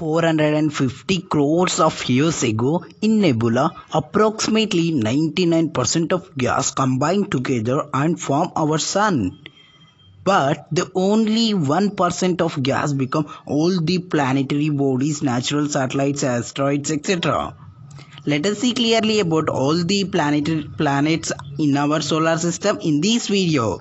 450 crores of years ago, in nebula, approximately 99% of gas combine together and form our sun. But the only 1% of gas become all the planetary bodies, natural satellites, asteroids, etc. Let us see clearly about all the planets in our solar system in this video.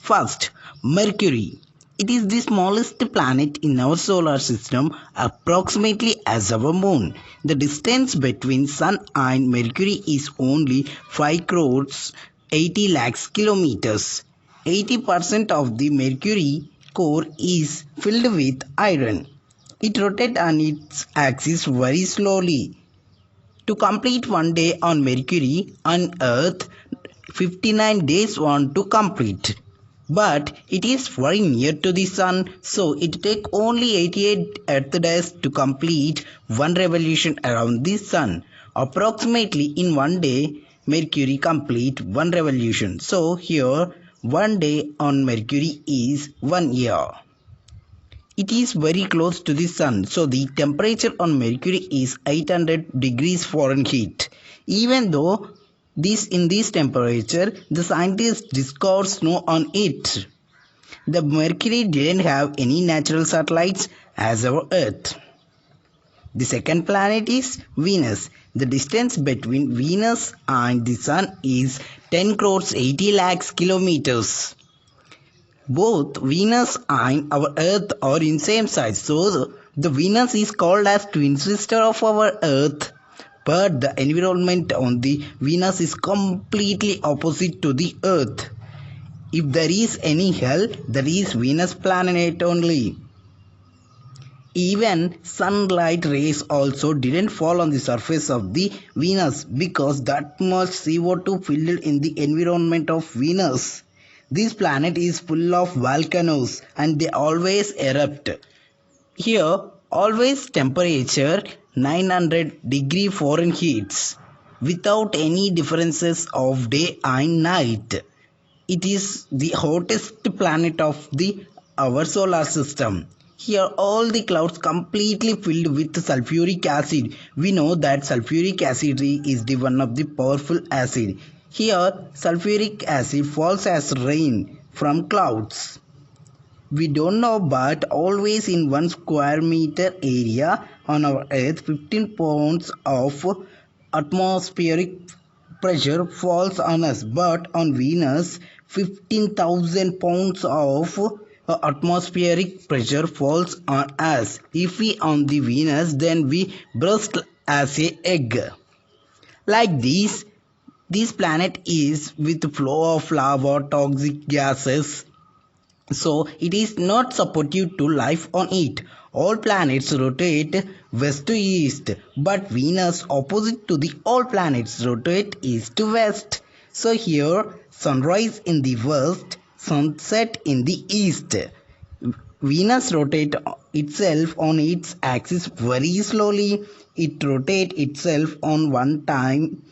First, Mercury. It is the smallest planet in our solar system, approximately as our moon. The distance between Sun and Mercury is only 5 crores 80 lakhs kilometers. 80% of the Mercury core is filled with iron. It rotates on its axis very slowly. To complete one day on Mercury, on Earth, 59 days want to complete. But it is very near to the sun, so it takes only 88 Earth days to complete one revolution around the sun. Approximately in one day, Mercury complete one revolution. So here, one day on Mercury is 1 year. It is very close to the sun, so the temperature on Mercury is 800 degrees Fahrenheit. Even though in this temperature, the scientists discovered snow on it. The Mercury didn't have any natural satellites as our Earth. The second planet is Venus. The distance between Venus and the Sun is 10 crores 80 lakhs kilometers. Both Venus and our Earth are in same size, so the Venus is called as twin sister of our Earth. But the environment on the Venus is completely opposite to the Earth. If there is any hell, there is Venus planet only. Even sunlight rays also didn't fall on the surface of the Venus because that much CO2 filled in the environment of Venus. This planet is full of volcanoes and they always erupt. Here, always temperature 900 degree Fahrenheit without any differences of day and night. It is the hottest planet of our solar system. Here all the clouds completely filled with sulfuric acid. We know that sulfuric acid is the one of the powerful acid. Here sulfuric acid falls as rain from clouds. We don't know, but always in 1 square meter area on our Earth, 15 pounds of atmospheric pressure falls on us. But on Venus, 15,000 pounds of atmospheric pressure falls on us. If we on the Venus, then we burst as a egg. Like this planet is with flow of lava, toxic gases. So it is not supportive to life on it. All planets rotate west to east, but Venus opposite to the all planets rotate east to west. So here sunrise in the west, sunset in the east. Venus rotates itself on its axis very slowly. It rotates itself on one time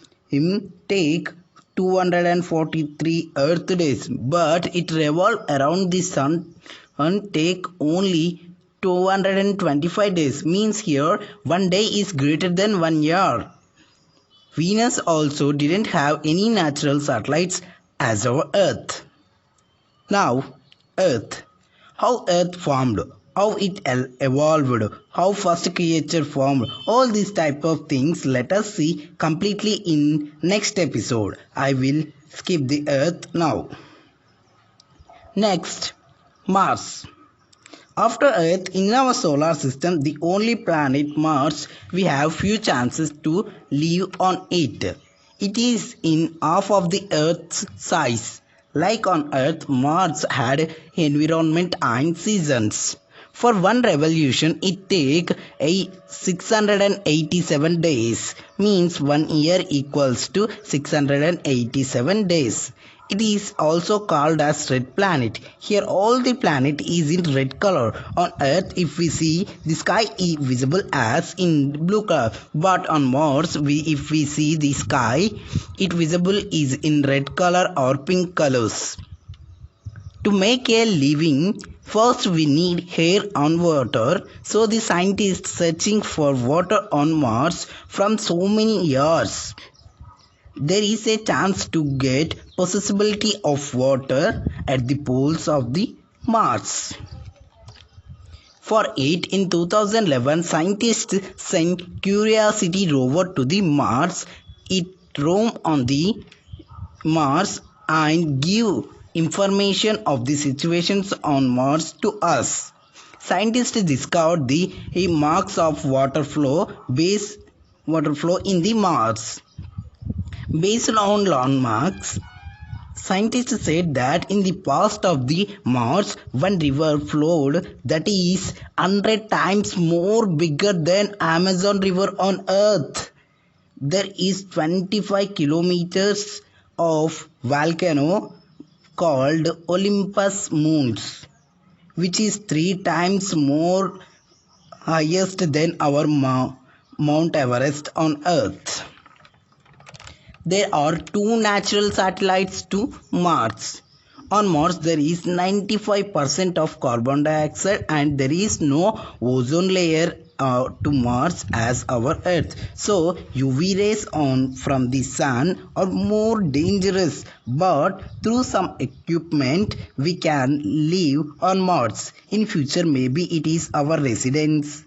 take 243 Earth days, but it revolves around the sun and take only 225 days. Means here one day is greater than 1 year. Venus also didn't have any natural satellites as our Earth. Now, Earth. How Earth formed, how it evolved, how first creature formed, all these type of things let us see completely in next episode. I will skip the Earth now. Next, Mars. After Earth in our solar system, the only planet Mars, we have few chances to live on it. It is in half of the Earth's size. Like on Earth, Mars had environment and seasons. For one revolution, it takes 687 days. Means 1 year equals to 687 days. It is also called as red planet. Here all the planet is in red color. On Earth, if we see, the sky is visible as in blue color. But on Mars, if we see the sky, it visible is in red color or pink colors. To make a living, First, we need air on water. So the scientists searching for water on Mars from so many years. There is a chance to get possibility of water at the poles of the Mars. For it, in 2011, scientists sent Curiosity rover to the Mars. It roamed on the Mars and give information of the situations on Mars to us. Scientists discovered the marks of water flow in the Mars. Based on landmarks, scientists said that in the past of the Mars, one river flowed that is 100 times more bigger than Amazon River on Earth. There is 25 kilometers of volcano called Olympus Mons, which is 3 times more highest than our Mount Everest on Earth. There are 2 natural satellites to Mars. On Mars, there is 95% of carbon dioxide and there is no ozone layer to Mars as our Earth. So, UV rays from the sun are more dangerous, but through some equipment, we can live on Mars. In future, maybe it is our residence.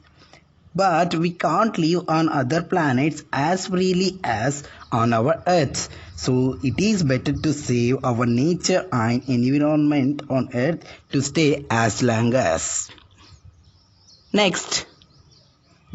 But we can't live on other planets as freely as on our Earth. So it is better to save our nature and environment on Earth to stay as long as. Next,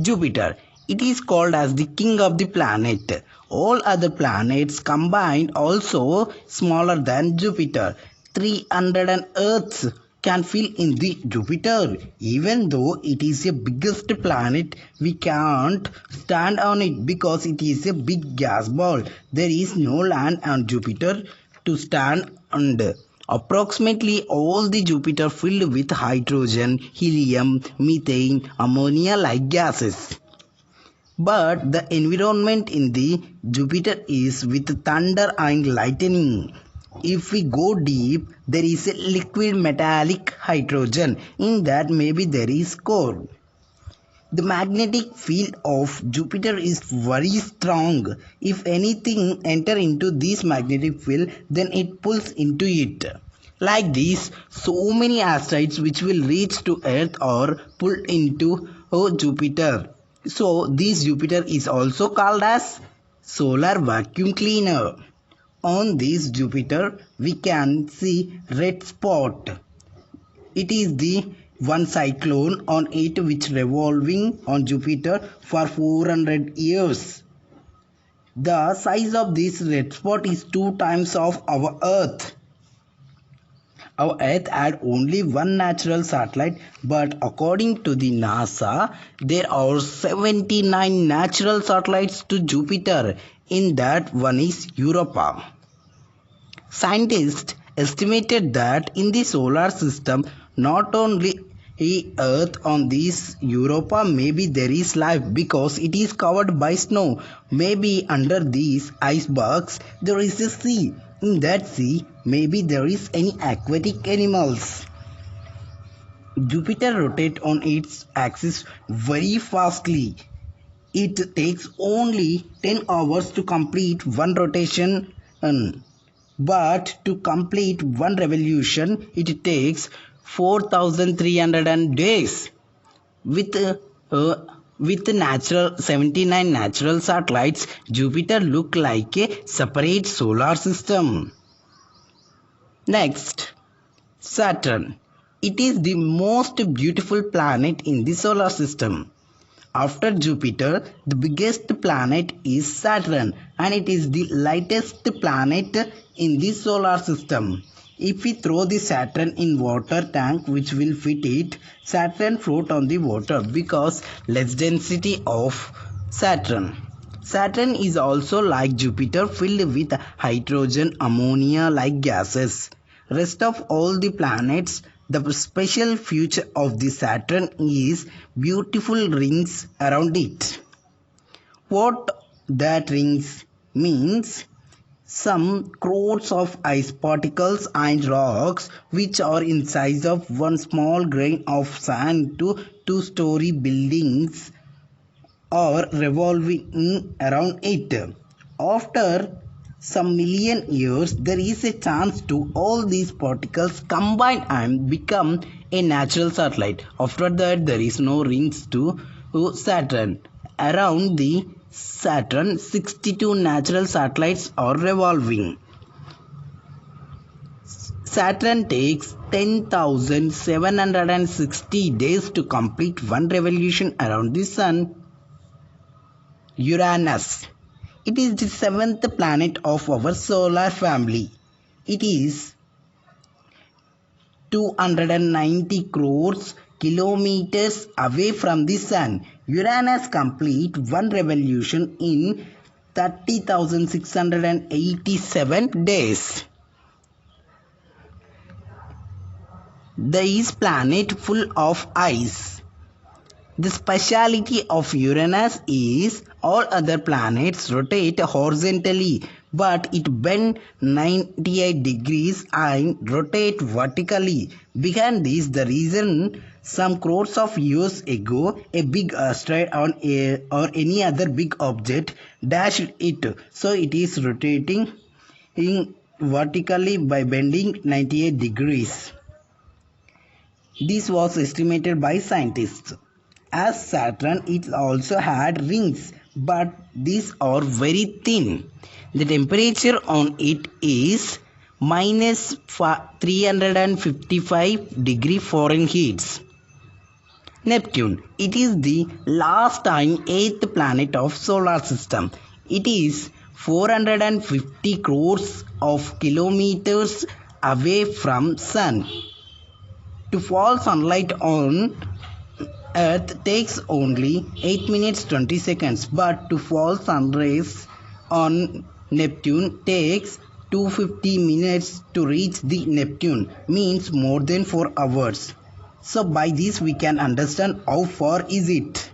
Jupiter. It is called as the king of the planet. All other planets combined also smaller than Jupiter. 300 Earths can fit in the Jupiter. Even though it is the biggest planet, we can't stand on it because it is a big gas ball. There is no land on Jupiter to stand under. Approximately all the Jupiter filled with hydrogen, helium, methane, ammonia like gases. But the environment in the Jupiter is with thunder and lightning. If we go deep, there is a liquid metallic hydrogen. In that maybe there is core. The magnetic field of Jupiter is very strong. If anything enter into this magnetic field, then it pulls into it. Like this, so many asteroids which will reach to Earth are pulled into Jupiter. So this Jupiter is also called as solar vacuum cleaner. On this Jupiter, we can see red spot. It is the one cyclone on it which revolving on Jupiter for 400 years. The size of this red spot is 2 times of our Earth. Our Earth had only one natural satellite, but according to the NASA, there are 79 natural satellites to Jupiter. In that, one is Europa. Scientists estimated that in the solar system, not only Earth on this Europa, maybe there is life because it is covered by snow. Maybe under these icebergs there is a sea. In that sea, maybe there is any aquatic animals. Jupiter rotates on its axis very fastly. It takes only 10 hours to complete one rotation. But to complete one revolution, it takes 4,300 days. With 79 natural satellites, Jupiter look like a separate solar system. Next, Saturn. It is the most beautiful planet in the solar system. After Jupiter, the biggest planet is Saturn and it is the lightest planet in the solar system. If we throw the Saturn in water tank which will fit it, Saturn float on the water because less density of Saturn. Saturn is also like Jupiter filled with hydrogen, ammonia like gases. Rest of all the planets, the special feature of the Saturn is beautiful rings around it. What that rings means? some crores of ice particles and rocks which are in size of one small grain of sand to two-story buildings are revolving around it. After some million years, there is a chance to all these particles combine and become a natural satellite. After that, there is no rings to Saturn. Around the Saturn, 62 natural satellites are revolving. Saturn takes 10,760 days to complete one revolution around the Sun. Uranus. It is the seventh planet of our solar family. It is 290 crores kilometers away from the Sun. Uranus completes one revolution in 30,687 days. This planet full of ice. The speciality of Uranus is all other planets rotate horizontally, but it bends 98 degrees and rotate vertically. Behind this, the reason some crores of years ago, a big asteroid or any other big object dashed it, so it is rotating vertically by bending 98 degrees. This was estimated by scientists. As Saturn, it also had rings, but these are very thin. The temperature on it is minus 355 degree Fahrenheit. Neptune. It is the last and eighth planet of solar system. It is 450 crores of kilometers away from Sun. To fall sunlight on Earth takes only 8 minutes 20 seconds, but to fall sun rays on Neptune takes 250 minutes to reach the Neptune, means more than 4 hours. So by this we can understand how far is it.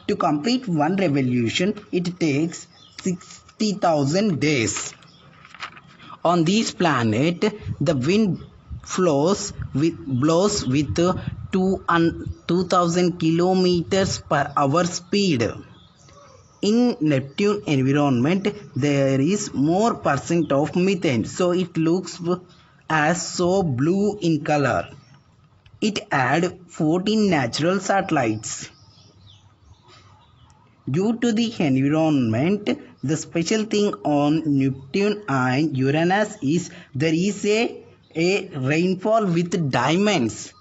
To complete one revolution, it takes 60,000 days. On this planet, the wind blows with 2,000 kilometers per hour speed. In Neptune environment, there is more percent of methane, so it looks as so blue in color. It had 14 natural satellites. Due to the environment, the special thing on Neptune and Uranus is there is a rainfall with diamonds.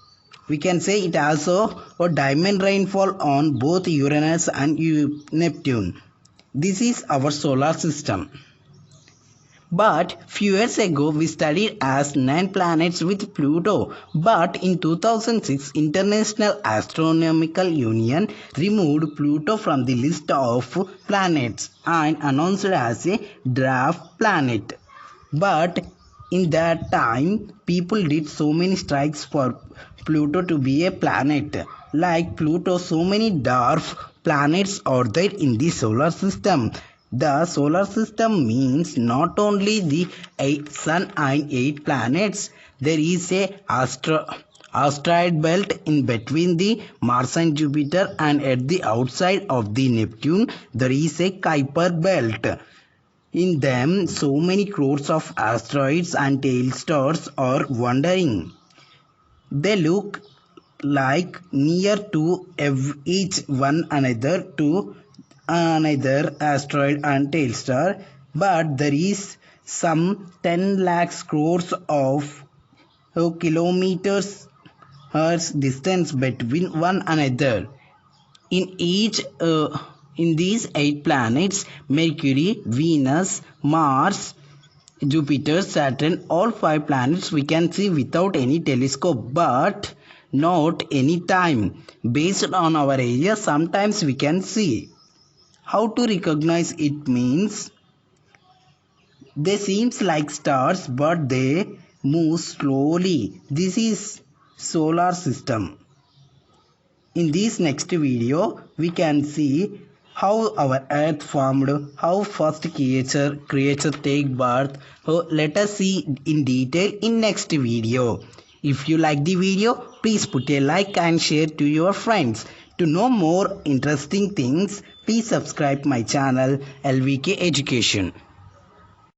We can say it also a diamond rainfall on both Uranus and Neptune. This is our solar system. But few years ago we studied as 9 planets with Pluto. But in 2006 International Astronomical Union removed Pluto from the list of planets and announced it as a dwarf planet. But in that time, people did so many strikes for Pluto to be a planet. Like Pluto, so many dwarf planets are there in the solar system. The solar system means not only the 8 sun and 8 planets, there is a asteroid belt in between the Mars and Jupiter, and at the outside of the Neptune, there is a Kuiper belt. In them, so many crores of asteroids and tail stars are wandering. They look like near to each one another to another asteroid and tail star, but there is some 10 lakhs crores of kilometers Earth's distance between one another. In these 8 planets, Mercury, Venus, Mars, Jupiter, Saturn, all 5 planets we can see without any telescope, but not any time. Based on our area, sometimes we can see. How to recognize it means they seems like stars, but they move slowly. This is solar system. In this next video, we can see how our earth formed, how first creature take birth. So let us see in detail in next video. If you like the video, please put a like and share to your friends. To know more interesting things, please subscribe my channel LVK Education.